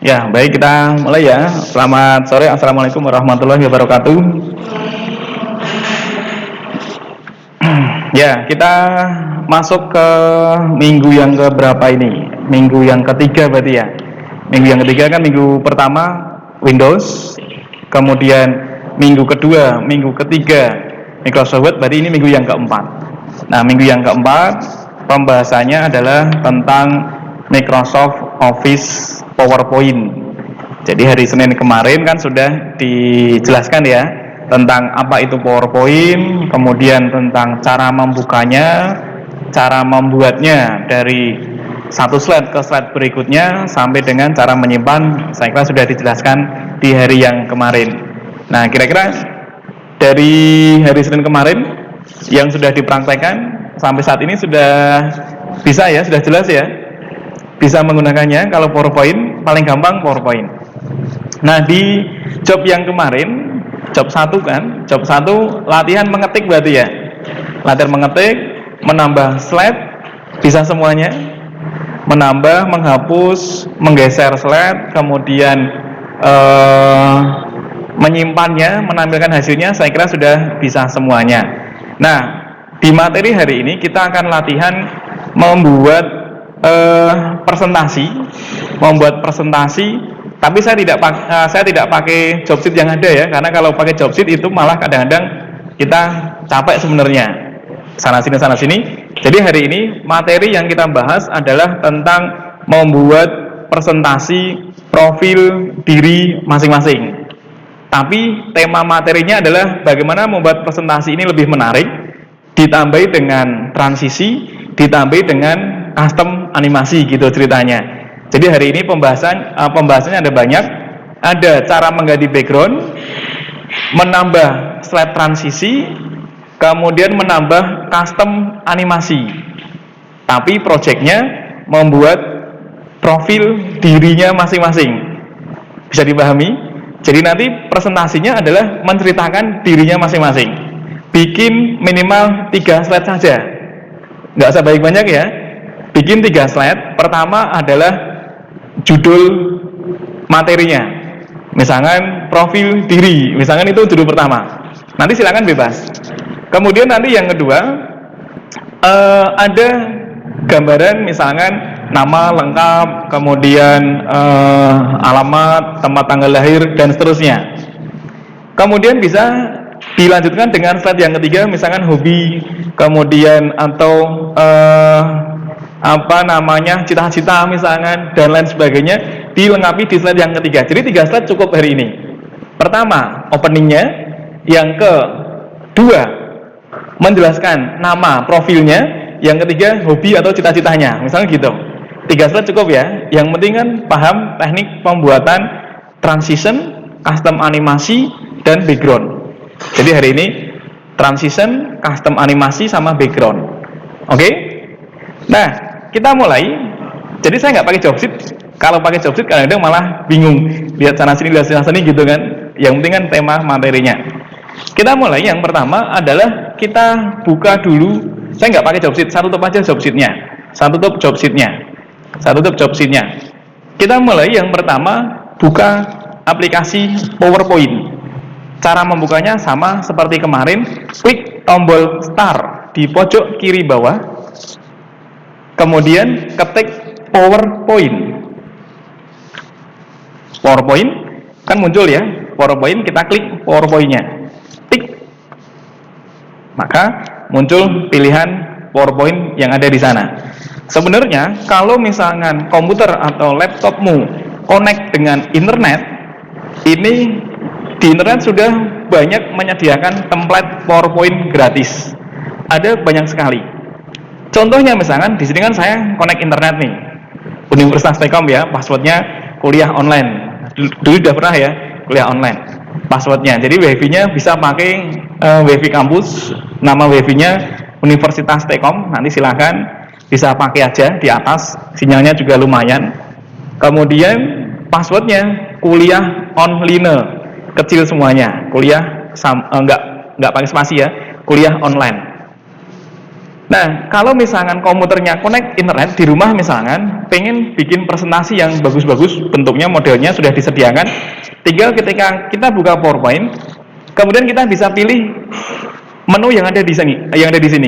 Ya, baik, kita mulai ya. Selamat sore, Assalamualaikum warahmatullahi wabarakatuh. Ya, kita masuk ke minggu yang ke berapa ini? Minggu yang ketiga berarti ya. Minggu yang ketiga kan minggu pertama Windows, kemudian minggu kedua, minggu ketiga Microsoft Word, berarti ini minggu yang keempat. Nah, minggu yang keempat pembahasannya adalah tentang Microsoft Office PowerPoint. Jadi hari Senin kemarin kan sudah dijelaskan ya tentang apa itu PowerPoint, kemudian tentang cara membukanya, cara membuatnya dari satu slide ke slide berikutnya, sampai dengan cara menyimpan. Saya kira sudah dijelaskan di hari yang kemarin. Nah, kira-kira dari hari Senin kemarin yang sudah dipraktekkan sampai saat ini sudah bisa ya, sudah jelas ya, bisa menggunakannya. Kalau PowerPoint paling gampang PowerPoint. Nah, di job yang kemarin, job 1 kan, job 1 latihan mengetik berarti ya. Latihan mengetik, menambah slide, bisa semuanya. Menambah, menghapus, menggeser slide, kemudian menyimpannya, menampilkan hasilnya, saya kira sudah bisa semuanya. Nah, di materi hari ini kita akan latihan membuat presentasi, tapi saya tidak pakai job sheet yang ada ya, karena kalau pakai job sheet itu malah kadang-kadang kita capek sebenarnya, sana sini. Jadi hari ini materi yang kita bahas adalah tentang membuat presentasi profil diri masing-masing. Tapi tema materinya adalah bagaimana membuat presentasi ini lebih menarik, ditambahi dengan transisi, ditambahi dengan custom animasi gitu ceritanya. Jadi hari ini pembahasannya ada banyak. Ada cara mengganti background, menambah slide transisi, kemudian menambah custom animasi. Tapi projectnya membuat profil dirinya masing-masing. Bisa dipahami? Jadi nanti presentasinya adalah menceritakan dirinya masing-masing. Bikin minimal 3 slide saja. Nggak usah banyak-banyak ya. Bikin 3 slide. Pertama adalah judul materinya. Misalkan profil diri. Misalkan itu judul pertama. Nanti silakan bebas. Kemudian nanti yang kedua, ada gambaran misalkan nama lengkap, kemudian alamat, tempat tanggal lahir, dan seterusnya. Kemudian bisa dilanjutkan dengan slide yang ketiga, misalkan hobi, kemudian atau cita-cita misalkan, dan lain sebagainya, dilengkapi di slide yang ketiga. Jadi 3 slide cukup hari ini. Pertama, openingnya. Yang kedua, menjelaskan nama profilnya. Yang ketiga, hobi atau cita-citanya, misalnya gitu. 3 slide cukup ya. Yang penting kan paham teknik pembuatan transition, custom animasi, dan background. Jadi hari ini transition, custom animasi, sama background. Oke? Nah, kita mulai. Jadi saya nggak pakai job sheet. Kalau pakai job sheet kadang-kadang malah bingung. Lihat sana sini gitu kan. Yang penting kan tema materinya. Kita mulai. Yang pertama adalah kita buka dulu. Saya nggak pakai job sheet. Saya tutup aja job sheetnya. Saya tutup job sheetnya. Kita mulai. Yang pertama, buka aplikasi PowerPoint. Cara membukanya sama seperti kemarin. Klik tombol start di pojok kiri bawah. Kemudian ketik PowerPoint. PowerPoint kan muncul ya. PowerPoint, kita klik PowerPoint-nya. Tik. Maka muncul pilihan PowerPoint yang ada di sana. Sebenarnya kalau misalkan komputer atau laptopmu connect dengan internet, ini di internet sudah banyak menyediakan template PowerPoint gratis. Ada banyak sekali. Contohnya misalkan di sini kan saya connect internet nih, Universitas Telkom ya, passwordnya kuliah online. Dulu udah pernah ya kuliah online, passwordnya. Jadi wifi-nya bisa pakai wifi kampus, nama wifi-nya Universitas Telkom. Nanti silakan bisa pakai aja di atas, sinyalnya juga lumayan. Kemudian passwordnya kuliah online, kecil semuanya, kuliah nggak pakai spasi ya, kuliah online. Nah, kalau misalkan komputernya connect internet di rumah, misalkan pengen bikin presentasi yang bagus-bagus, bentuknya modelnya sudah disediakan, tinggal ketika kita buka PowerPoint, kemudian kita bisa pilih menu yang ada di sini,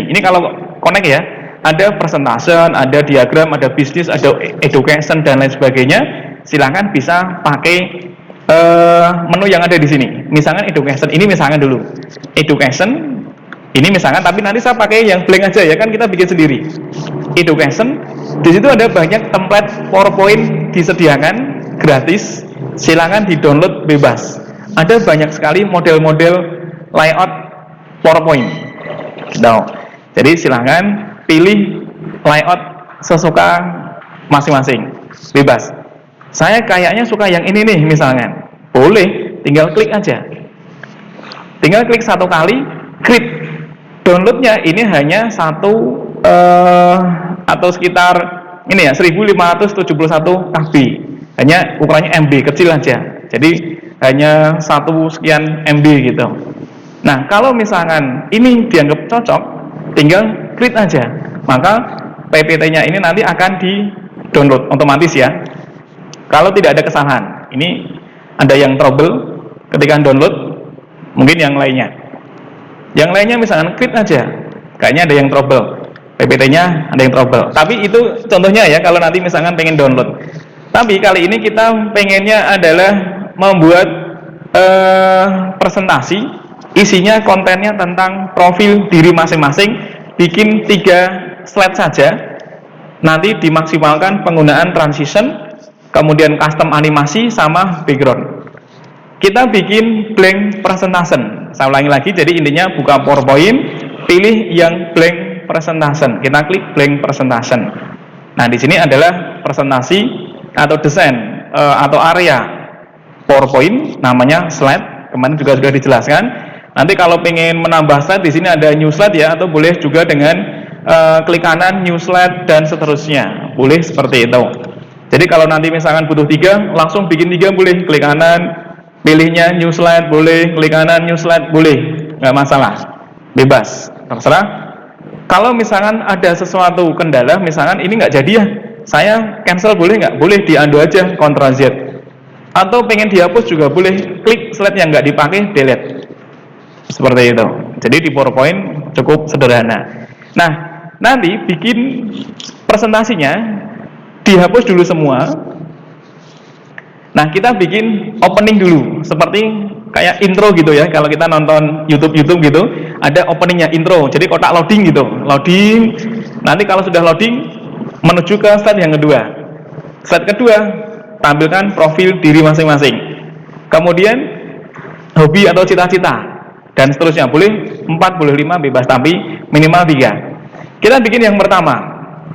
Ini kalau connect ya, ada presentation, ada diagram, ada bisnis, ada education dan lain sebagainya. Silahkan bisa pakai menu yang ada di sini. Misalkan education, ini misalkan dulu education. Ini misalkan, tapi nanti saya pakai yang blank aja ya, kan kita bikin sendiri. Education, di situ ada banyak template PowerPoint disediakan gratis, silakan di-download bebas. Ada banyak sekali model-model layout PowerPoint. Nah, jadi silakan pilih layout sesuka masing-masing, bebas. Saya kayaknya suka yang ini nih, misalnya. Boleh, tinggal klik aja. Tinggal klik satu kali, create. Downloadnya ini hanya atau sekitar ini ya 1571 KB, hanya ukurannya MB, kecil aja, jadi hanya 1 sekian MB gitu. Nah, kalau misalkan ini dianggap cocok, tinggal klik aja, maka PPT-nya ini nanti akan di download otomatis ya. Kalau tidak ada kesalahan, ini ada yang trouble ketika download, mungkin yang lainnya. Yang lainnya misalkan klik aja, kayaknya ada yang trouble, PPT-nya ada yang trouble. Tapi itu contohnya ya, kalau nanti misalkan pengen download. Tapi kali ini kita pengennya adalah membuat presentasi, isinya kontennya tentang profil diri masing-masing, bikin 3 slide saja. Nanti dimaksimalkan penggunaan transition, kemudian custom animasi sama background. Kita bikin blank presentation. Saya ulangi lagi, jadi intinya buka PowerPoint, pilih yang blank presentation. Kita klik blank presentation. Nah, di sini adalah presentasi atau desain atau area PowerPoint, namanya slide. Kemarin juga sudah dijelaskan. Nanti kalau pengen menambah slide, di sini ada new slide ya, atau boleh juga dengan klik kanan new slide dan seterusnya. Boleh seperti itu. Jadi kalau nanti misalkan butuh 3, langsung bikin 3 boleh, klik kanan, pilihnya new slide boleh, klik kanan new slide boleh, nggak masalah, bebas, terserah. Kalau misalkan ada sesuatu kendala, misalkan ini nggak jadi ya, saya cancel boleh nggak? Boleh, di-undo aja, Ctrl Z. Atau pengen dihapus juga boleh, klik slide yang nggak dipakai, delete. Seperti itu. Jadi di PowerPoint cukup sederhana. Nah, nanti bikin presentasinya dihapus dulu semua. Nah, kita bikin opening dulu, seperti kayak intro gitu ya. Kalau kita nonton YouTube gitu, ada openingnya, intro. Jadi kotak loading gitu, loading. Nanti kalau sudah loading, menuju ke slide yang kedua. Slide kedua, tampilkan profil diri masing-masing. Kemudian hobi atau cita-cita dan seterusnya. Boleh 4, boleh 5, bebas, tapi minimal 3. Kita bikin yang pertama.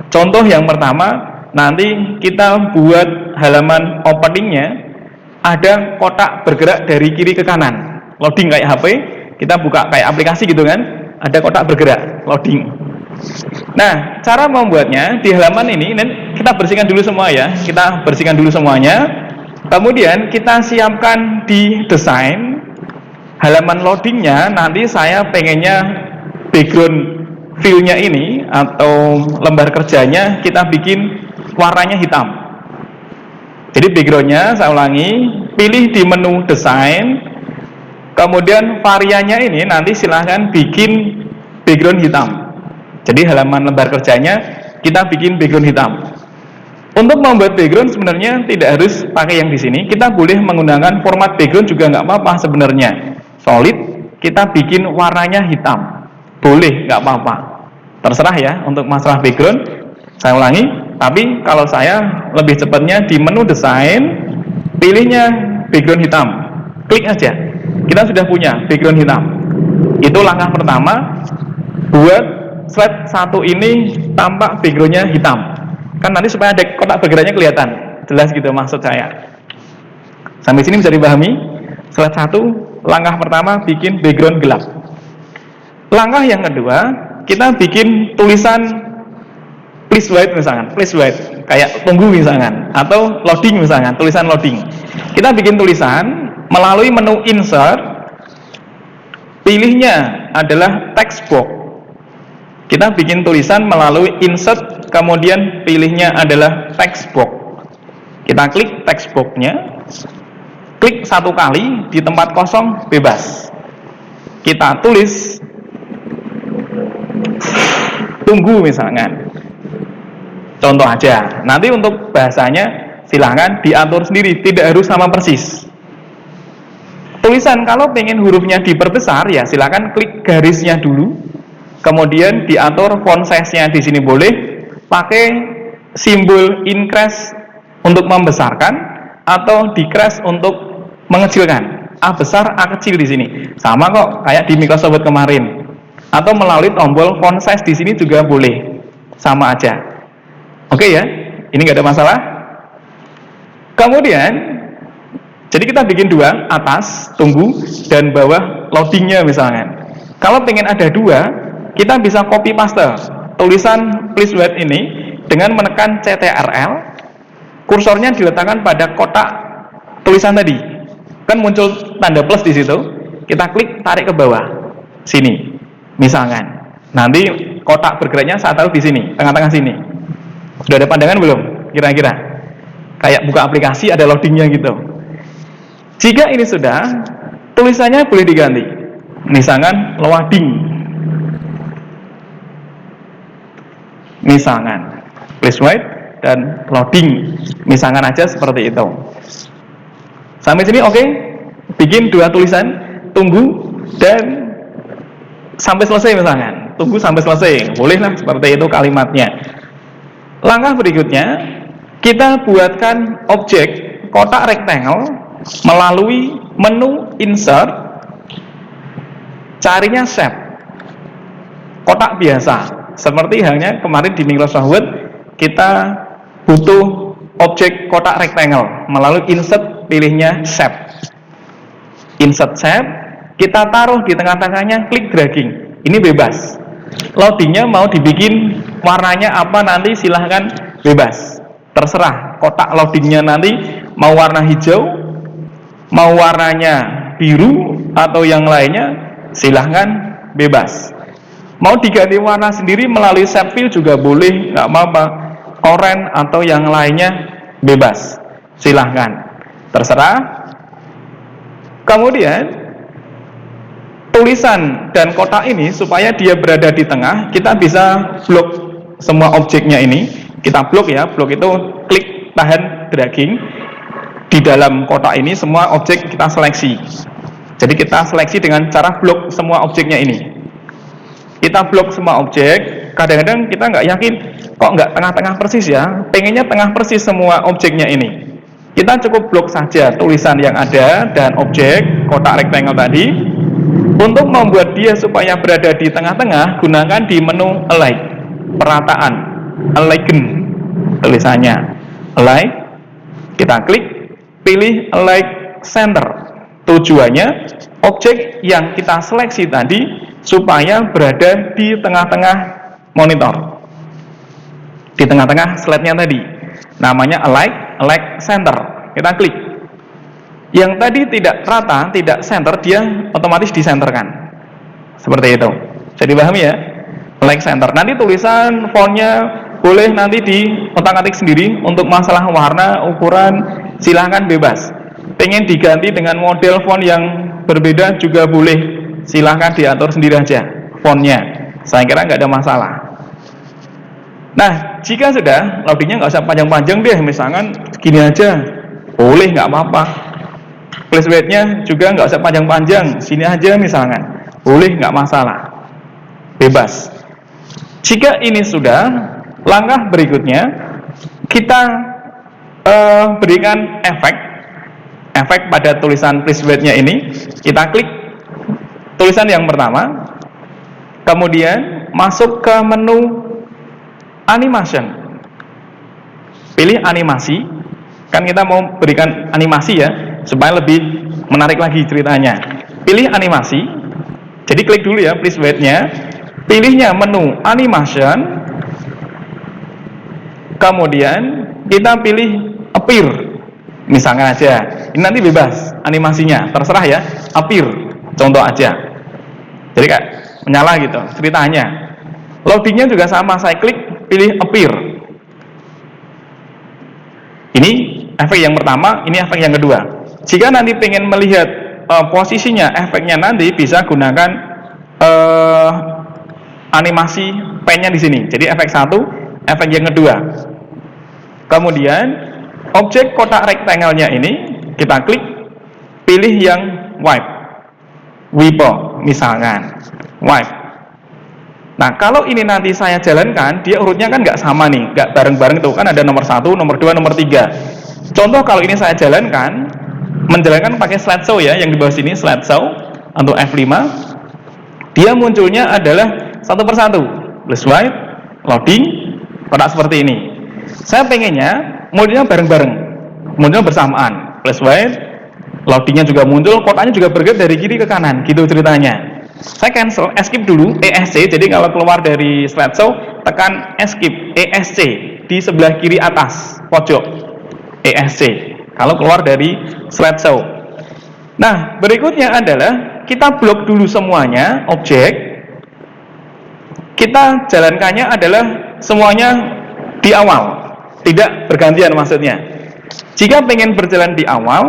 Contoh yang pertama. Nanti kita buat halaman openingnya, ada kotak bergerak dari kiri ke kanan, loading kayak HP, kita buka kayak aplikasi gitu kan, ada kotak bergerak, loading. Nah, cara membuatnya di halaman ini, kita bersihkan dulu semua ya, kita bersihkan dulu semuanya, kemudian kita siapkan di desain halaman loadingnya. Nanti saya pengennya background view-nya ini atau lembar kerjanya kita bikin warnanya hitam. Jadi backgroundnya, saya ulangi, pilih di menu desain, kemudian variannya ini nanti silahkan bikin background hitam. Jadi halaman lembar kerjanya kita bikin background hitam. Untuk membuat background sebenarnya tidak harus pakai yang di sini, kita boleh menggunakan format background juga nggak apa-apa sebenarnya. Solid, kita bikin warnanya hitam, boleh, nggak apa-apa. Terserah ya untuk masalah background. Saya ulangi, tapi kalau saya lebih cepatnya di menu desain, pilihnya background hitam, klik aja, kita sudah punya background hitam. Itu langkah pertama, buat slide 1 ini tampak backgroundnya hitam, kan nanti supaya ada kotak bergeraknya kelihatan, jelas gitu maksud saya. Sampai sini bisa dipahami? Slide 1, langkah pertama bikin background gelap. Langkah yang kedua, kita bikin tulisan please wait misalkan, please wait, kayak tunggu misalkan, atau loading misalkan, tulisan loading. Kita bikin tulisan melalui menu insert, pilihnya adalah text box. Kita bikin tulisan melalui insert, kemudian pilihnya adalah text box. Kita klik text box-nya, klik satu kali di tempat kosong, bebas. Kita tulis tunggu misalkan. Contoh aja. Nanti untuk bahasanya silahkan diatur sendiri, tidak harus sama persis. Tulisan kalau pengen hurufnya diperbesar ya silahkan klik garisnya dulu. Kemudian diatur font size-nya di sini boleh pakai simbol increase untuk membesarkan atau decrease untuk mengecilkan. A besar, A kecil di sini. Sama kok kayak di Microsoft Word kemarin. Atau melalui tombol font size di sini juga boleh. Sama aja. Oke ya? Ini nggak ada masalah. Kemudian jadi kita bikin dua, atas tunggu dan bawah loadingnya misalnya. Kalau pengen ada dua, kita bisa copy paste tulisan please wait ini dengan menekan CTRL, kursornya diletakkan pada kotak tulisan tadi. Kan muncul tanda plus di situ. Kita klik, tarik ke bawah sini. Misalkan. Nanti kotak bergeraknya saya taruh di sini, tengah-tengah sini. Sudah ada pandangan belum? Kira-kira. Kayak buka aplikasi ada loadingnya gitu. Jika ini sudah, tulisannya boleh diganti. Misalkan loading. Misalkan please wait dan loading, misalkan aja seperti itu. Sampai sini oke? Bikin dua tulisan, tunggu dan sampai selesai misalkan. Tunggu sampai selesai, bolehlah seperti itu kalimatnya. Langkah berikutnya, kita buatkan objek kotak rectangle melalui menu insert, carinya shape, kotak biasa. Seperti halnya kemarin di Microsoft Word, kita butuh objek kotak rectangle melalui insert, pilihnya shape. Insert shape, kita taruh di tengah-tengahnya, klik dragging. Ini bebas. Loadingnya mau dibikin warnanya apa nanti silahkan bebas. Terserah kotak loadingnya nanti mau warna hijau, mau warnanya biru atau yang lainnya silahkan bebas. Mau diganti warna sendiri melalui shape fill juga boleh, nggak apa-apa. Oranye atau yang lainnya bebas, silahkan, terserah. Kemudian tulisan dan kotak ini supaya dia berada di tengah, kita bisa blok semua objeknya ini. Kita blok ya, blok itu klik tahan dragging. Di dalam kotak ini semua objek kita seleksi. Jadi kita seleksi dengan cara blok semua objeknya ini. Kita blok semua objek. Kadang-kadang kita nggak yakin kok nggak tengah-tengah persis ya, pengennya tengah persis semua objeknya ini. Kita cukup blok saja tulisan yang ada dan objek kotak rectangle tadi. Untuk membuat dia supaya berada di tengah-tengah, gunakan di menu align, perataan, align tulisannya, align. Kita klik, pilih align center. Tujuannya objek yang kita seleksi tadi supaya berada di tengah-tengah monitor, di tengah-tengah slide-nya tadi. Namanya align center. Kita klik. Yang tadi tidak rata, tidak center, dia otomatis disenterkan. Seperti itu. Jadi pahami ya? Align center. Nanti tulisan fontnya boleh nanti di otak-atik sendiri. Untuk masalah warna, ukuran, silahkan bebas. Pengen diganti dengan model font yang berbeda juga boleh. Silahkan diatur sendiri aja fontnya. Saya kira nggak ada masalah. Nah, jika sudah, loadingnya nggak usah panjang-panjang deh. Misalkan segini aja, boleh, nggak apa-apa. Please wait-nya juga nggak usah panjang-panjang, sini aja misalkan, boleh, nggak masalah, bebas. Jika ini sudah, langkah berikutnya kita berikan efek pada tulisan please wait-nya ini. Kita klik tulisan yang pertama, kemudian masuk ke menu animation, pilih animasi. Kan kita mau berikan animasi ya, supaya lebih menarik lagi ceritanya. Pilih animasi. Jadi klik dulu ya please wait-nya, pilihnya menu animation, kemudian kita pilih appear. Misalkan aja, ini nanti bebas animasinya, terserah ya, appear. Contoh aja. Jadi kayak menyala gitu ceritanya. Loadingnya juga sama, saya klik, pilih appear. Ini efek yang pertama, ini efek yang kedua. Jika nanti pengen melihat posisinya, efeknya nanti bisa gunakan animasi pennya di sini. Jadi efek satu, efek yang kedua. Kemudian objek kotak rektangelnya ini kita klik, pilih yang wipe misalkan, wipe. Nah kalau ini nanti saya jalankan, dia urutnya kan nggak sama nih, nggak bareng-bareng tuh kan, ada nomor 1, nomor 2, nomor 3. Contoh kalau ini saya jalankan, menjalankan pakai slideshow ya, yang di bawah sini slideshow untuk F5, dia munculnya adalah satu persatu, plus white, loading, kotak seperti ini. Saya pengennya munculnya bareng-bareng, munculnya bersamaan, plus white, loadingnya juga muncul, kotaknya juga bergerak dari kiri ke kanan, gitu ceritanya. Saya cancel, escape dulu, ESC. Jadi kalau keluar dari slideshow, tekan escape, ESC di sebelah kiri atas pojok, ESC. Kalau keluar dari slideshow. Nah, berikutnya adalah kita blok dulu semuanya objek. Kita jalankannya adalah semuanya di awal, tidak bergantian maksudnya. Jika pengen berjalan di awal,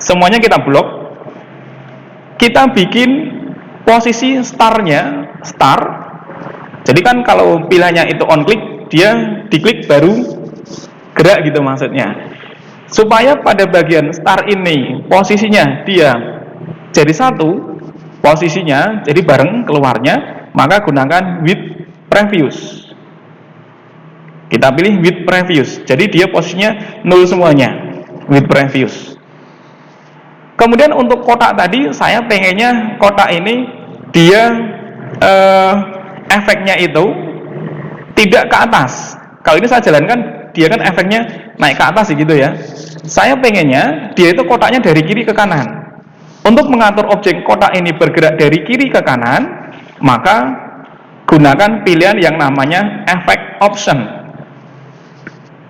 semuanya kita blok. Kita bikin posisi startnya, start. Jadi kan kalau pilihannya itu on click, dia diklik baru gerak gitu maksudnya. Supaya pada bagian start ini posisinya dia jadi satu, posisinya jadi bareng keluarnya, maka gunakan with previous. Kita pilih with previous. Jadi dia posisinya 0 semuanya, with previous. Kemudian untuk kotak tadi, saya pengennya kotak ini dia efeknya itu tidak ke atas. Kalau ini saya jalankan, dia kan efeknya naik ke atas gitu ya. Saya pengennya dia itu kotaknya dari kiri ke kanan. Untuk mengatur objek kotak ini bergerak dari kiri ke kanan, maka gunakan pilihan yang namanya effect option.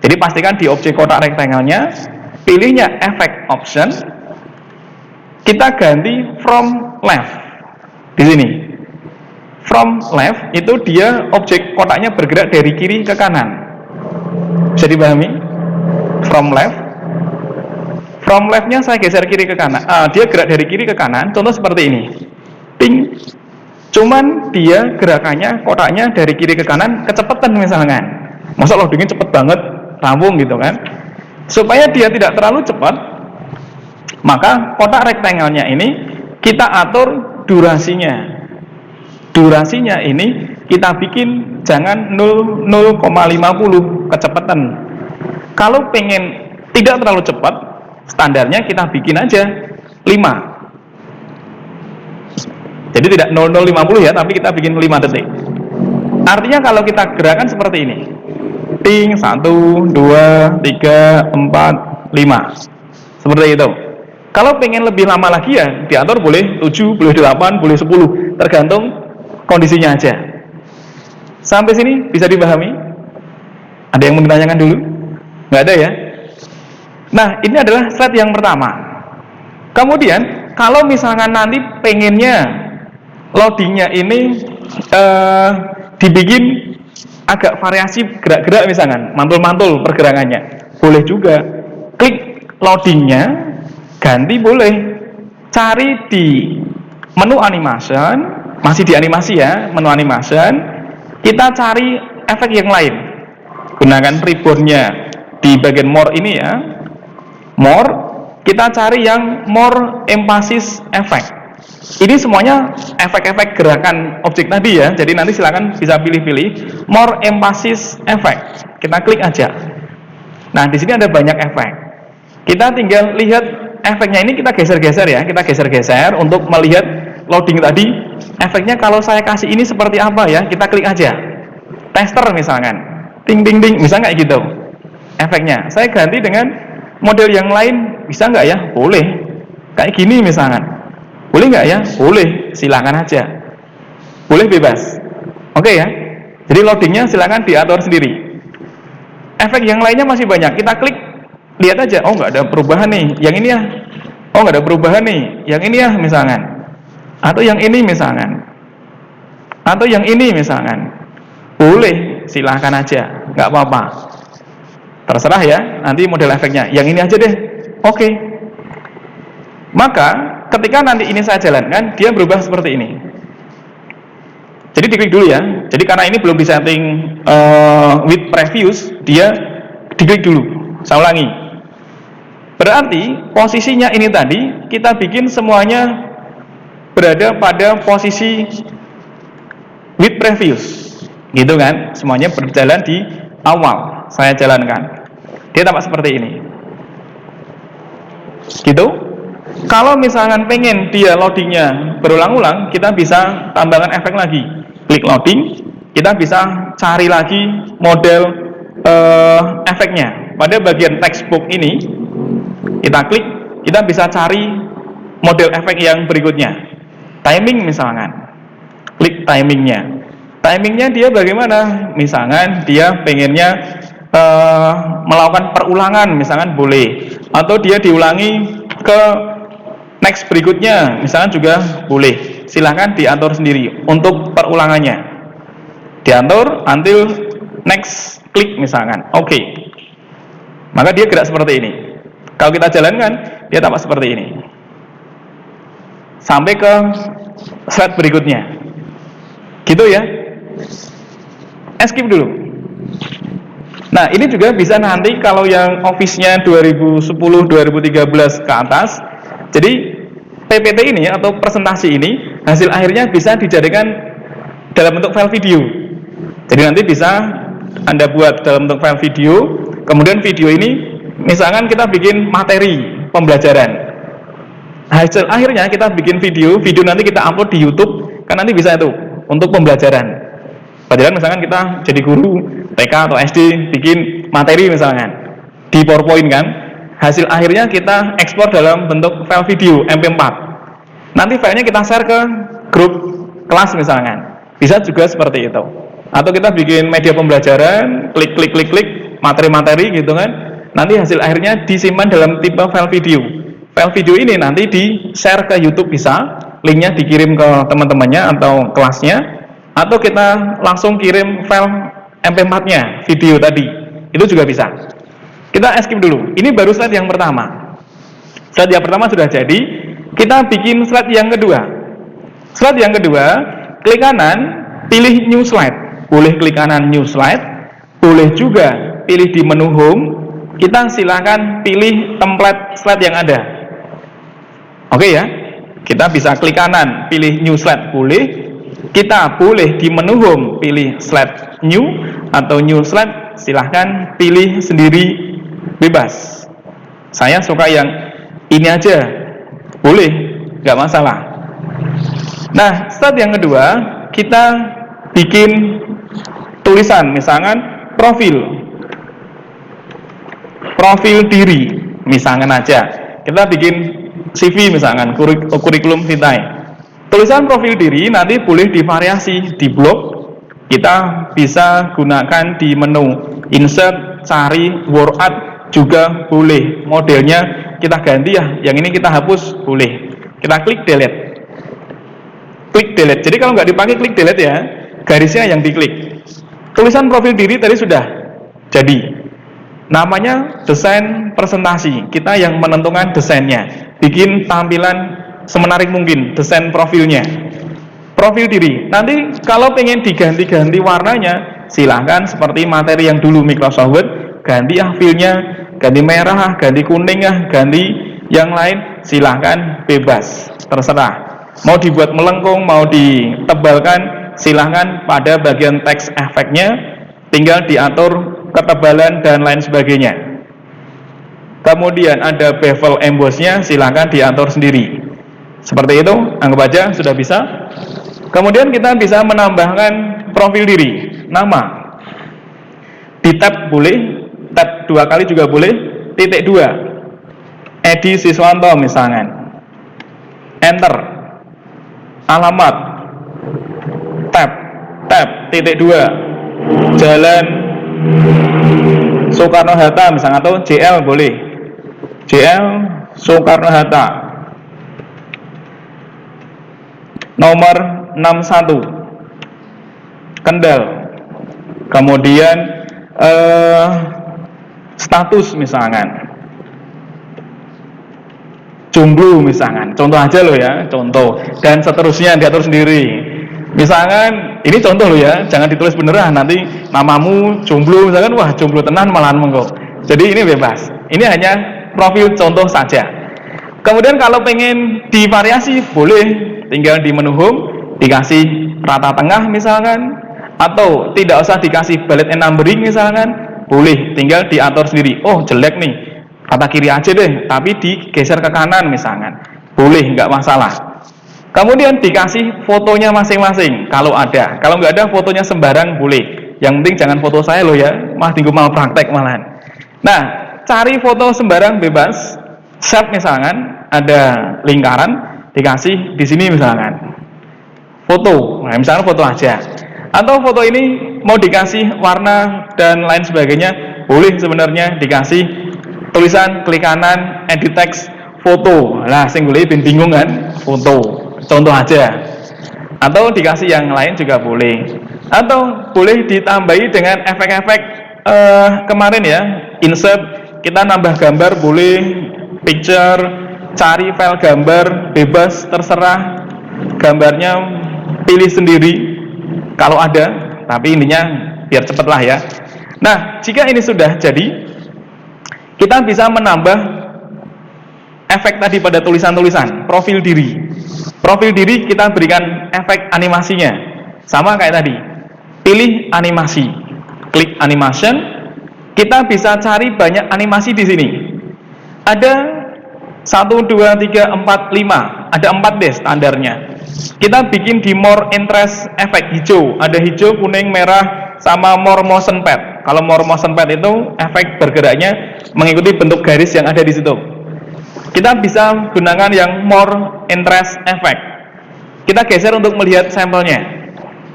Jadi pastikan di objek kotak rektangelnya, pilihnya effect option. Kita ganti from left di sini. From left itu dia objek kotaknya bergerak dari kiri ke kanan. Bisa dipahami? From left. From leftnya saya geser kiri ke kanan. Dia gerak dari kiri ke kanan. Contoh seperti ini. Ting. Cuman dia gerakannya kotaknya dari kiri ke kanan kecepatan misalkan. Masa loadingnya cepet banget, rampung gitu kan? Supaya dia tidak terlalu cepat, maka kotak rektangelnya ini kita atur durasinya. Durasinya ini kita bikin jangan 0,50 kecepatan. Kalau pengen tidak terlalu cepat, standarnya kita bikin aja 5. Jadi tidak 0050 ya, tapi kita bikin 5 detik. Artinya kalau kita gerakan seperti ini. Ting 1, 2, 3, 4, 5. Seperti itu. Kalau pengen lebih lama lagi ya diatur boleh 7, boleh 8, boleh 10, tergantung kondisinya aja. Sampai sini bisa dipahami? Ada yang mau ditanyakan dulu? Nggak ada ya? Nah ini adalah slide yang pertama. Kemudian kalau misalkan nanti pengennya loadingnya ini dibikin agak variasi gerak-gerak misalkan, mantul-mantul pergerakannya, boleh juga. Klik loadingnya, ganti boleh, cari di menu animation, masih di animasi ya, menu animation, kita cari efek yang lain, gunakan ribbonnya di bagian more ini ya, more, kita cari yang more emphasis effect. Ini semuanya efek-efek gerakan objek tadi ya, jadi nanti silakan bisa pilih-pilih more emphasis effect, kita klik aja. Nah di sini ada banyak efek, kita tinggal lihat efeknya ini, kita geser-geser ya, kita geser-geser untuk melihat loading tadi. Efeknya kalau saya kasih ini seperti apa ya, kita klik aja. Tester misalkan, ting ting ting, misalnya kayak gitu. Efeknya, saya ganti dengan model yang lain, bisa nggak ya? Boleh. Kayak gini misalkan, boleh nggak ya? Boleh, silakan aja. Boleh bebas. Oke ya. Jadi loadingnya silakan diatur sendiri. Efek yang lainnya masih banyak, kita klik. Lihat aja, oh nggak ada perubahan nih, yang ini ya, oh nggak ada perubahan nih, yang ini ya misalkan, atau yang ini misalkan, atau yang ini misalkan. Boleh, silahkan aja, nggak apa-apa. Terserah ya, nanti model efeknya. Yang ini aja deh. Oke. Maka ketika nanti ini saya jalankan, dia berubah seperti ini. Jadi diklik dulu ya. Jadi karena ini belum disetting with previous, dia diklik dulu. Saya ulangi. Berarti posisinya ini tadi kita bikin semuanya berada pada posisi with previous. Gitu kan? Semuanya berjalan di awal saya jalankan. Dia tampak seperti ini. Gitu. Kalau misalkan pengen dia loadingnya berulang-ulang, kita bisa tambahkan efek lagi. Klik loading, kita bisa cari lagi model efeknya. Pada bagian textbook ini, kita klik, kita bisa cari model efek yang berikutnya. Timing misalkan, klik timingnya. Timingnya dia bagaimana? Misalkan dia pengennya melakukan perulangan, misalkan boleh. Atau dia diulangi ke next berikutnya, misalkan juga boleh. Silahkan diatur sendiri untuk perulangannya. Diatur until next klik misalkan. Oke. Maka dia gerak seperti ini. Kalau kita jalankan, dia tampak seperti ini. Sampai ke slide berikutnya. Gitu ya. Skip dulu. Nah, ini juga bisa nanti kalau yang Office-nya 2010-2013 ke atas. Jadi PPT ini atau presentasi ini hasil akhirnya bisa dijadikan dalam bentuk file video. Jadi nanti bisa Anda buat dalam bentuk file video. Kemudian video ini misalkan kita bikin materi pembelajaran. Hasil akhirnya kita bikin video nanti kita upload di YouTube, kan nanti bisa itu untuk pembelajaran. Padahal misalkan kita jadi guru TK atau SD bikin materi misalkan di PowerPoint kan, hasil akhirnya kita ekspor dalam bentuk file video MP4. Nanti filenya kita share ke grup kelas misalkan, bisa juga seperti itu. Atau kita bikin media pembelajaran, klik materi-materi gitu kan, nanti hasil akhirnya disimpan dalam tipe file video. File video ini nanti di share ke YouTube bisa, linknya dikirim ke teman-temannya atau kelasnya. Atau kita langsung kirim file MP4-nya, video tadi. Itu juga bisa. Kita skip dulu. Ini baru slide yang pertama. Slide yang pertama sudah jadi. Kita bikin slide yang kedua. Slide yang kedua, klik kanan, pilih new slide. Boleh klik kanan new slide. Boleh juga pilih di menu home. Kita silakan pilih template slide yang ada. Oke ya. Kita bisa klik kanan, pilih new slide. Boleh. Kita boleh di menu home pilih slide new atau new slide, silahkan pilih sendiri, bebas. Saya suka yang ini aja, boleh, nggak masalah. Nah, slide yang kedua kita bikin tulisan, misalkan profil diri, misalkan aja kita bikin CV misalkan, kurikulum vitae. Tulisan profil diri nanti boleh divariasi di blog. Kita bisa gunakan di menu insert, cari, word art juga boleh. Modelnya kita ganti ya, yang ini kita hapus boleh. Kita klik delete. Klik delete. Jadi kalau nggak dipakai klik delete ya, garisnya yang diklik. Tulisan profil diri tadi sudah jadi. Namanya desain presentasi. Kita yang menentukan desainnya. Bikin tampilan semenarik mungkin desain profilnya, profil diri. Nanti kalau pengen diganti-ganti warnanya, silahkan seperti materi yang dulu Microsoft Word, ganti filenya, ganti merah, ganti kuning, ganti yang lain, silahkan bebas, terserah. Mau dibuat melengkung, mau ditebalkan, silahkan pada bagian teks efeknya, tinggal diatur ketebalan dan lain sebagainya. Kemudian ada bevel embossnya, silahkan diatur sendiri. Seperti itu, anggap aja sudah bisa. Kemudian kita bisa menambahkan profil diri, nama. Di tab boleh, tab 2 kali juga boleh, titik 2. Edi Siswanto misalkan. Enter. Alamat. Tab, titik 2. Jalan Soekarno-Hatta misalkan, atau JL boleh. JL Soekarno-Hatta. Nomor 61 Kendal. kemudian status misalkan, jomblo misalkan, contoh aja loh ya, contoh, dan seterusnya diatur sendiri. Misalkan ini contoh loh ya, jangan ditulis beneran, nanti namamu jomblo misalkan, wah jomblo tenan malahan monggo. Jadi ini bebas, ini hanya profil contoh saja. Kemudian kalau pengen divariasi boleh, tinggal di menu home dikasih rata tengah misalkan, atau tidak usah dikasih bullet and numbering misalkan, boleh, tinggal diatur sendiri. Oh jelek nih, rata kiri aja deh, tapi digeser ke kanan misalkan, boleh, nggak masalah. Kemudian dikasih fotonya masing-masing kalau ada, kalau nggak ada fotonya sembarang boleh, yang penting jangan foto saya loh ya, malah tinggal mal praktek malahan. Nah, cari foto sembarang bebas, set misalkan ada lingkaran, dikasih di sini misalkan foto, nah misalkan foto aja, atau foto ini mau dikasih warna dan lain sebagainya, boleh sebenarnya dikasih tulisan klik kanan edit text foto, nah sing boleh bingung kan, foto contoh aja, atau dikasih yang lain juga boleh, atau boleh ditambahi dengan efek-efek kemarin ya, insert, kita nambah gambar boleh, picture, cari file gambar bebas, terserah, gambarnya pilih sendiri kalau ada, tapi intinya biar cepet lah ya. Nah, jika ini sudah jadi, kita bisa menambah efek tadi pada tulisan-tulisan, profil diri. Profil diri kita berikan efek animasinya, sama kayak tadi. Pilih animasi, klik animation. Kita bisa cari banyak animasi di sini. Ada 1, 2, 3, 4, 5. Ada 4 deh standarnya. Kita bikin di more interest efek hijau. Ada hijau, kuning, merah, sama more motion pad. Kalau more motion pad itu efek bergeraknya mengikuti bentuk garis yang ada di situ. Kita bisa gunakan yang more interest effect. Kita geser untuk melihat sampelnya.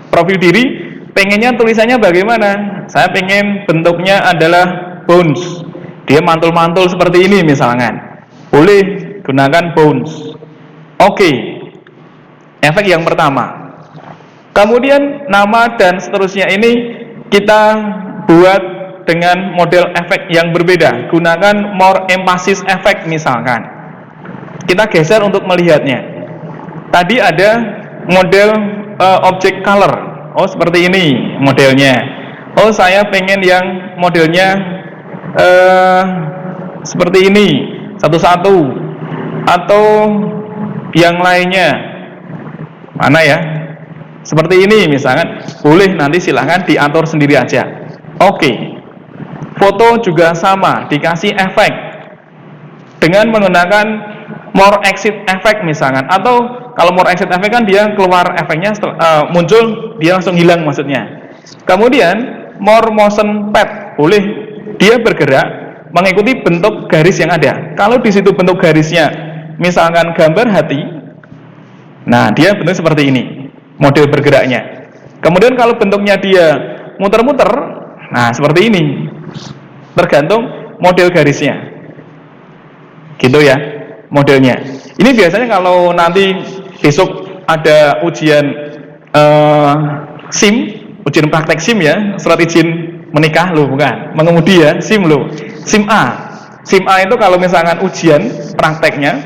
Profil diri, pengennya tulisannya bagaimana? Saya pengen bentuknya adalah bounce. Dia mantul-mantul seperti ini misalkan. Boleh gunakan bounce. Oke. Efek yang pertama. Kemudian nama dan seterusnya ini kita buat dengan model efek yang berbeda, gunakan more emphasis effect misalkan. Kita geser untuk melihatnya. Tadi ada model object color, oh seperti ini modelnya. Oh saya pengen yang modelnya seperti ini, satu-satu, atau yang lainnya, mana ya? Seperti ini misalkan, boleh, nanti silahkan diatur sendiri aja. Oke. Foto juga sama, dikasih efek dengan menggunakan more exit effect misalkan, atau kalau more exit effect kan dia keluar efeknya muncul, dia langsung hilang maksudnya. Kemudian more motion pad, boleh dia bergerak mengikuti bentuk garis yang ada. Kalau di situ bentuk garisnya misalkan gambar hati, nah dia bentuk seperti ini model bergeraknya. Kemudian kalau bentuknya dia muter-muter, nah seperti ini, tergantung model garisnya, gitu ya modelnya. Ini biasanya kalau nanti besok ada ujian SIM, ujian praktek SIM ya, surat izin menikah loh, bukan mengemudi ya, SIM loh, SIM A. SIM A itu kalau misalkan ujian prakteknya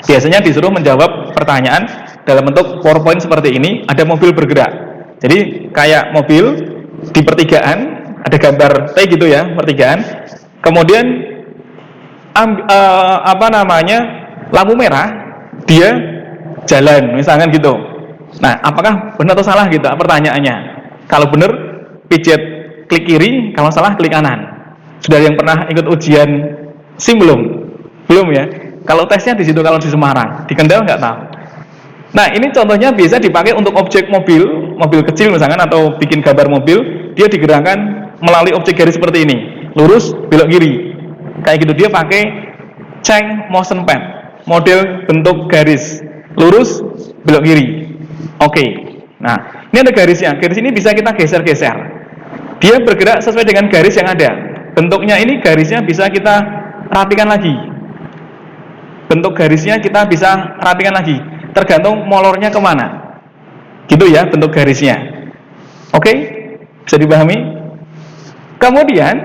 biasanya disuruh menjawab pertanyaan dalam bentuk PowerPoint seperti ini, ada mobil bergerak. Jadi kayak mobil di pertigaan, ada gambar T gitu ya, pertigaan. Kemudian lampu merah, dia jalan misalkan gitu. Nah, apakah benar atau salah gitu pertanyaannya? Kalau benar pijat klik kiri, kalau salah klik kanan. Sudah yang pernah ikut ujian SIM belum? Belum ya. Kalau tesnya di situ, kalau di Semarang, di Kendal nggak tahu. Nah, ini contohnya bisa dipakai untuk objek mobil, mobil kecil misalkan, atau bikin gambar mobil, dia digerakkan melalui objek garis seperti ini, lurus, belok kiri, kayak gitu. Dia pakai change motion pad, model bentuk garis, lurus, belok kiri. Oke. Nah, ini ada garisnya. Garis ini bisa kita geser-geser. Dia bergerak sesuai dengan garis yang ada. Bentuknya ini garisnya bisa kita rapikan lagi. Bentuk garisnya kita bisa rapikan lagi, tergantung molornya kemana. Gitu ya bentuk garisnya. Oke? Bisa dipahami? Kemudian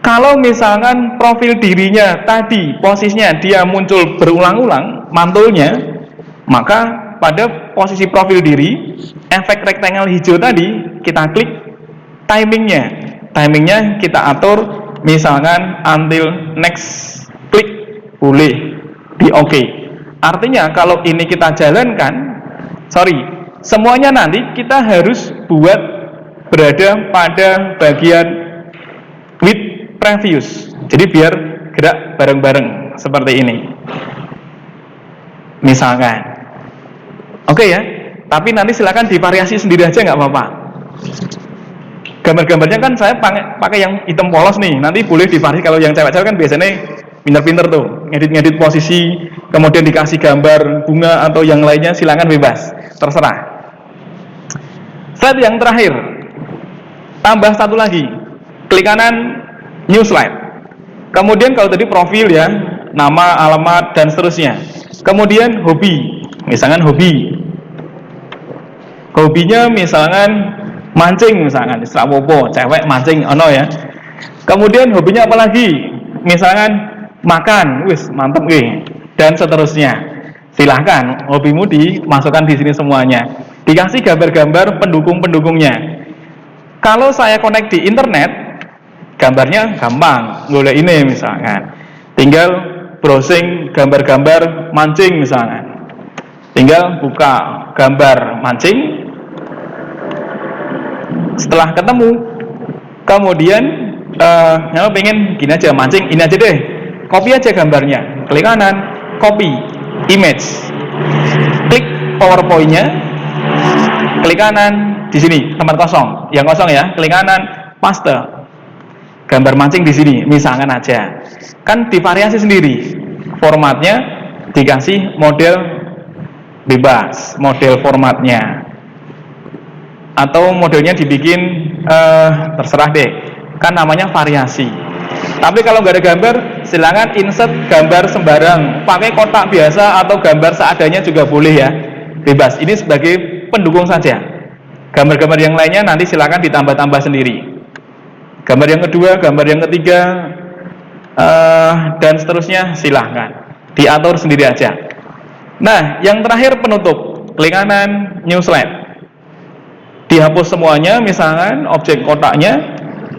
kalau misalkan profil dirinya tadi posisinya dia muncul berulang-ulang mantulnya, maka pada posisi profil diri efek rectangle hijau tadi kita klik timingnya kita atur misalkan until next klik, boleh di OK. Artinya kalau ini kita jalankan, semuanya nanti kita harus buat berada pada bagian with previous, jadi biar gerak bareng-bareng seperti ini misalkan. Oke ya, tapi nanti silakan divariasi sendiri aja, nggak apa-apa. Gambar-gambarnya kan saya pakai yang hitam polos nih, nanti boleh divariasi. Kalau yang cewek-cewek kan biasanya pinter-pinter tuh ngedit-ngedit posisi, kemudian dikasih gambar bunga atau yang lainnya, silakan bebas, terserah. Slide yang terakhir, tambah satu lagi, klik kanan new slide. Kemudian kalau tadi profil ya, nama, alamat dan seterusnya. Kemudian hobi, misalkan hobinya misalkan mancing, misalkan istrapopo, cewek mancing ono ya. Kemudian hobinya apa lagi? Misalkan makan, wis mantep nih, dan seterusnya. Silahkan hobimu dimasukkan di sini semuanya. Dikasih gambar-gambar pendukung-pendukungnya. Kalau saya connect di internet, gambarnya gampang, golek ini misalkan. Tinggal browsing gambar-gambar mancing misalkan. Tinggal buka gambar mancing. Setelah ketemu, kemudian kalau pengen gini aja mancing, ini aja deh, copy aja gambarnya, klik kanan, copy image, klik powerpointnya, klik kanan di sini tempat kosong, yang kosong ya, klik kanan, paste gambar mancing di sini, misalkan aja, kan divariasi sendiri, formatnya dikasih model bebas, model formatnya. Atau modelnya dibikin terserah deh, kan namanya variasi. Tapi kalau nggak ada gambar, silakan insert gambar sembarang, pakai kotak biasa atau gambar seadanya juga boleh ya, bebas. Ini sebagai pendukung saja. Gambar-gambar yang lainnya nanti silakan ditambah-tambah sendiri. Gambar yang kedua, gambar yang ketiga, dan seterusnya silahkan diatur sendiri aja. Nah, yang terakhir penutup, klik kanan new slide. Dihapus semuanya, misalkan objek kotaknya,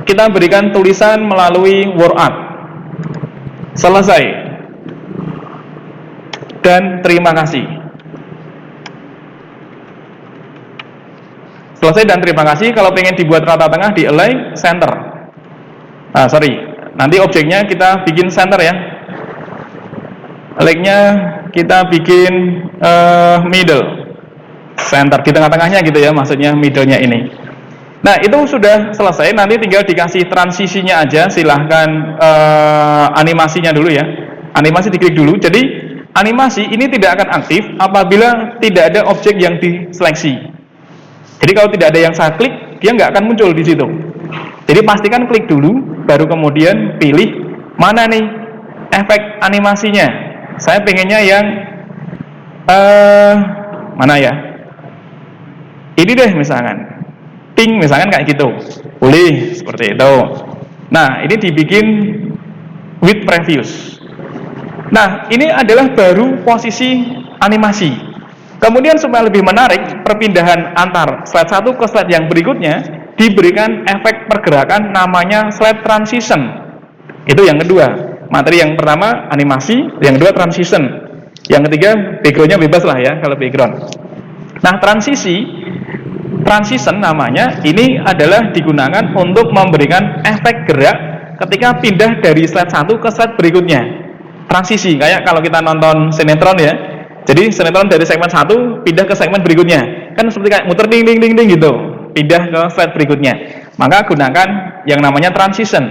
kita berikan tulisan melalui word art. Selesai. Dan terima kasih. Selesai dan terima kasih. Kalau pengen dibuat rata tengah, di align center. Nanti objeknya kita bikin center ya. Align-nya kita bikin middle. Center di tengah-tengahnya gitu ya, maksudnya middle-nya ini. Nah, itu sudah selesai, nanti tinggal dikasih transisinya aja, silahkan animasinya dulu ya. Animasi diklik dulu. Jadi animasi ini tidak akan aktif apabila tidak ada objek yang diseleksi. Jadi kalau tidak ada yang saya klik, dia nggak akan muncul di situ. Jadi pastikan klik dulu, baru kemudian pilih mana nih efek animasinya. Saya pengennya yang mana ya? Ini deh misalkan, ting misalkan kayak gitu, boleh seperti itu. Nah, ini dibikin with previous. Nah, ini adalah baru posisi animasi. Kemudian supaya lebih menarik, perpindahan antar slide satu ke slide yang berikutnya diberikan efek pergerakan namanya slide transition. Itu yang kedua. Materi yang pertama animasi, yang kedua transition. Yang ketiga backgroundnya bebas lah ya kalau background. Nah, transition namanya, ini adalah digunakan untuk memberikan efek gerak ketika pindah dari slide satu ke slide berikutnya. Transisi, kayak kalau kita nonton sinetron ya. Jadi sinetron dari segmen satu pindah ke segmen berikutnya. Kan seperti kayak muter ding ding ding ding gitu. Pindah ke slide berikutnya. Maka gunakan yang namanya transition.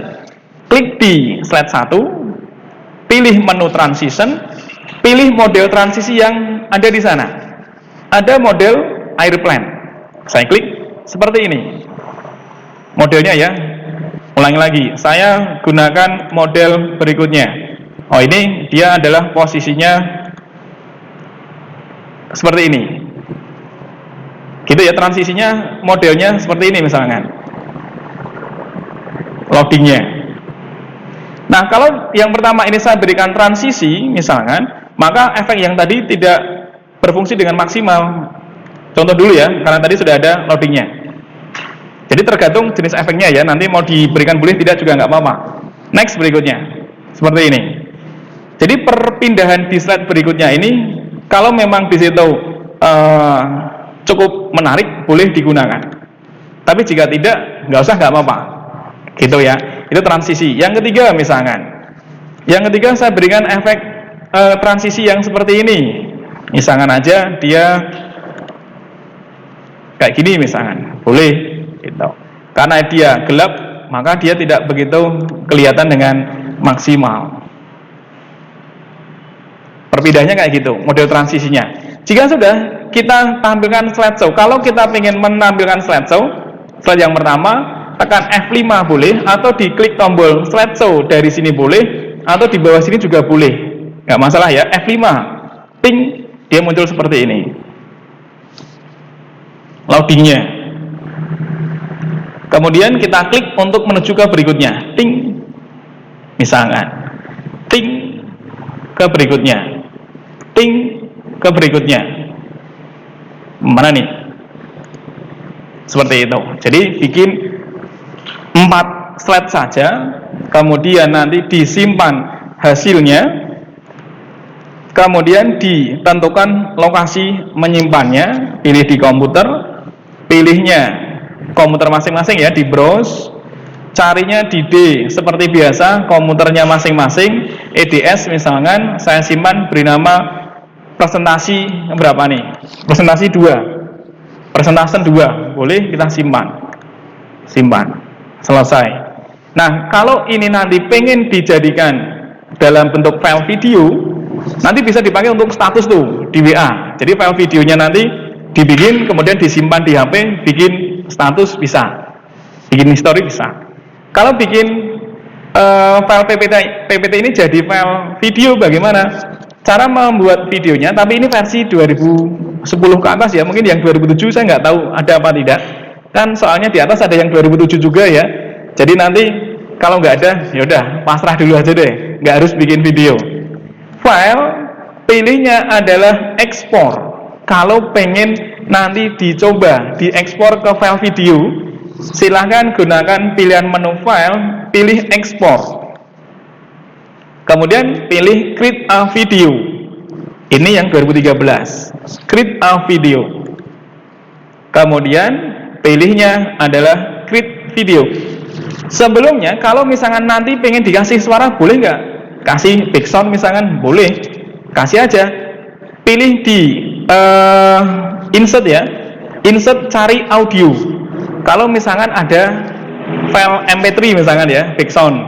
Klik di slide 1, pilih menu transition, pilih model transisi yang ada di sana. Ada model airplane. Saya klik seperti ini. Modelnya ya. Ulangi lagi. Saya gunakan model berikutnya. Oh, ini dia adalah posisinya seperti ini. Gitu ya, transisinya modelnya seperti ini misalkan. loadingnya. Nah, kalau yang pertama ini saya berikan transisi misalkan, maka efek yang tadi tidak berfungsi dengan maksimal. Contoh dulu ya, karena tadi sudah ada loadingnya. Jadi tergantung jenis efeknya ya, nanti mau diberikan boleh tidak juga nggak apa-apa. Next berikutnya, seperti ini. Jadi perpindahan di slide berikutnya ini, kalau memang di situ cukup menarik, boleh digunakan. Tapi jika tidak, nggak usah, nggak apa-apa. Gitu ya, itu transisi. Yang ketiga misalkan, yang ketiga saya berikan efek transisi yang seperti ini. Misalkan aja dia kayak gini misalkan, boleh gitu. Karena dia gelap, maka dia tidak begitu kelihatan dengan maksimal. Perpindahannya kayak gitu, model transisinya. Jika sudah kita tampilkan slideshow, kalau kita ingin menampilkan slideshow, slide yang pertama tekan F5 boleh, atau diklik tombol slideshow dari sini boleh, atau di bawah sini juga boleh, nggak masalah ya. F5, ping, dia muncul seperti ini. Loadingnya. Kemudian kita klik untuk menuju ke berikutnya, ting, misalkan, ting, ke berikutnya, ting, ke berikutnya. Mana nih? Seperti itu. Jadi bikin 4 slide saja, kemudian nanti disimpan hasilnya, kemudian ditentukan lokasi menyimpannya, pilih di komputer, pilihnya komputer masing-masing ya, di browse, carinya di D seperti biasa, komputernya masing-masing, EDS misalkan, saya simpan beri nama presentasi berapa nih? Presentasi 2, presentasi 2, boleh kita simpan, selesai. Nah, kalau ini nanti pengen dijadikan dalam bentuk file video, nanti bisa dipakai untuk status tuh di WA. Jadi file videonya nanti dibikin, kemudian disimpan di HP, bikin status bisa, bikin history bisa. Kalau bikin file PPT ini jadi file video bagaimana? Cara membuat videonya, tapi ini versi 2010 ke atas ya, mungkin yang 2007 saya nggak tahu ada apa tidak. Kan soalnya di atas ada yang 2007 juga ya. Jadi nanti kalau nggak ada, yaudah pasrah dulu aja deh, nggak harus bikin video. File, pilihnya adalah ekspor. Kalau pengen nanti dicoba diekspor ke file video, silahkan gunakan pilihan menu file, pilih ekspor. Kemudian pilih create a video. Ini yang 2013, create a video. Kemudian pilihnya adalah create video. Sebelumnya kalau misalkan nanti pengen dikasih suara, boleh nggak? Kasih background misalkan, boleh. Kasih aja. Pilih di insert ya, insert cari audio. Kalau misalkan ada file MP3 misalkan ya, background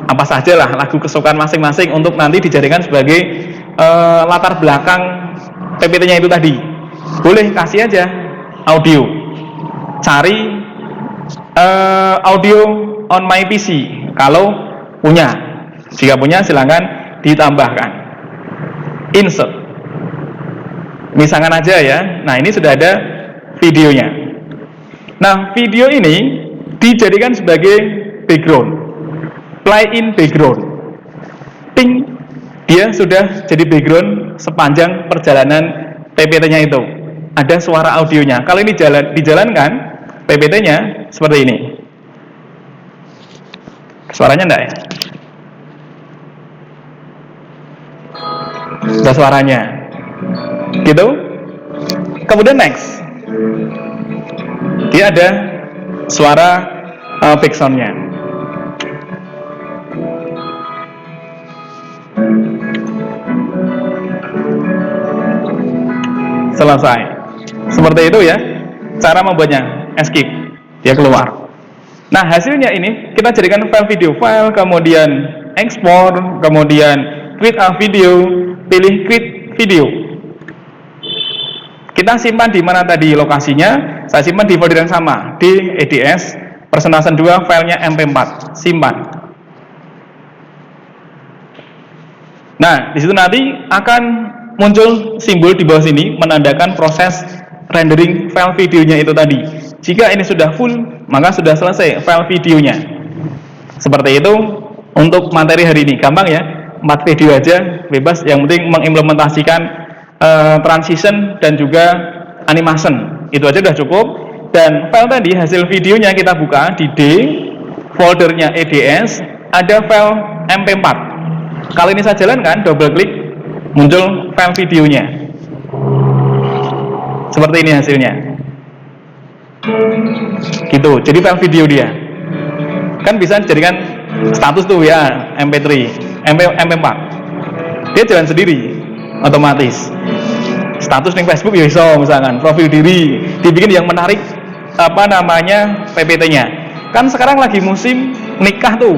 apa saja lah, lagu kesukaan masing-masing untuk nanti dijadikan sebagai latar belakang PPT-nya itu tadi, boleh kasih aja audio, cari audio on my PC kalau punya, jika punya silahkan ditambahkan, insert misalkan aja ya. Nah, ini sudah ada videonya. Nah, video ini dijadikan sebagai background, play in background, ting, dia sudah jadi background sepanjang perjalanan PPT-nya itu. Ada suara audionya. Kalau ini dijalankan PPT-nya seperti ini. Suaranya enggak ya? Ada suaranya. Gitu. Kemudian next. Dia ada suara backsound-nya. Selesai. Seperti itu ya cara membuatnya. Escape, dia keluar. Nah, hasilnya ini kita jadikan file video, file, kemudian ekspor, kemudian create a video, pilih create video. Kita simpan di mana tadi lokasinya? Saya simpan di folder yang sama, di EDS presentasi 2, filenya MP4, simpan. Nah, di situ nanti akan muncul simbol di bawah sini menandakan proses rendering file videonya itu tadi. Jika ini sudah full, maka sudah selesai file videonya. Seperti itu untuk materi hari ini. Gampang ya, 4 video aja, bebas. Yang penting mengimplementasikan transition dan juga animation. Itu aja sudah cukup. Dan file tadi, hasil videonya kita buka di D, foldernya EDS, ada file MP4. Kalau ini saya jalankan, double klik, muncul file videonya. Seperti ini hasilnya. Gitu, jadi file video dia. Kan bisa jadikan status tuh ya, MP3, MP4. Dia jalan sendiri, otomatis. Status di Facebook ya iso, misalkan profil diri, dibikin yang menarik, PPT-nya. Kan sekarang lagi musim nikah tuh.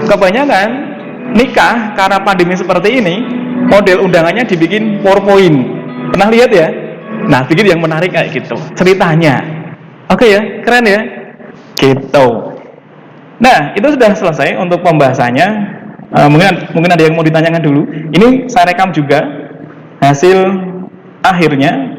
Kebanyakan nikah karena pandemi seperti ini, model undangannya dibikin PowerPoint. Pernah lihat ya? Nah, bikin yang menarik kayak gitu, ceritanya. Oke ya, keren ya? Gitu. Nah, itu sudah selesai untuk pembahasannya. Mungkin ada yang mau ditanyakan dulu. Ini saya rekam juga hasil akhirnya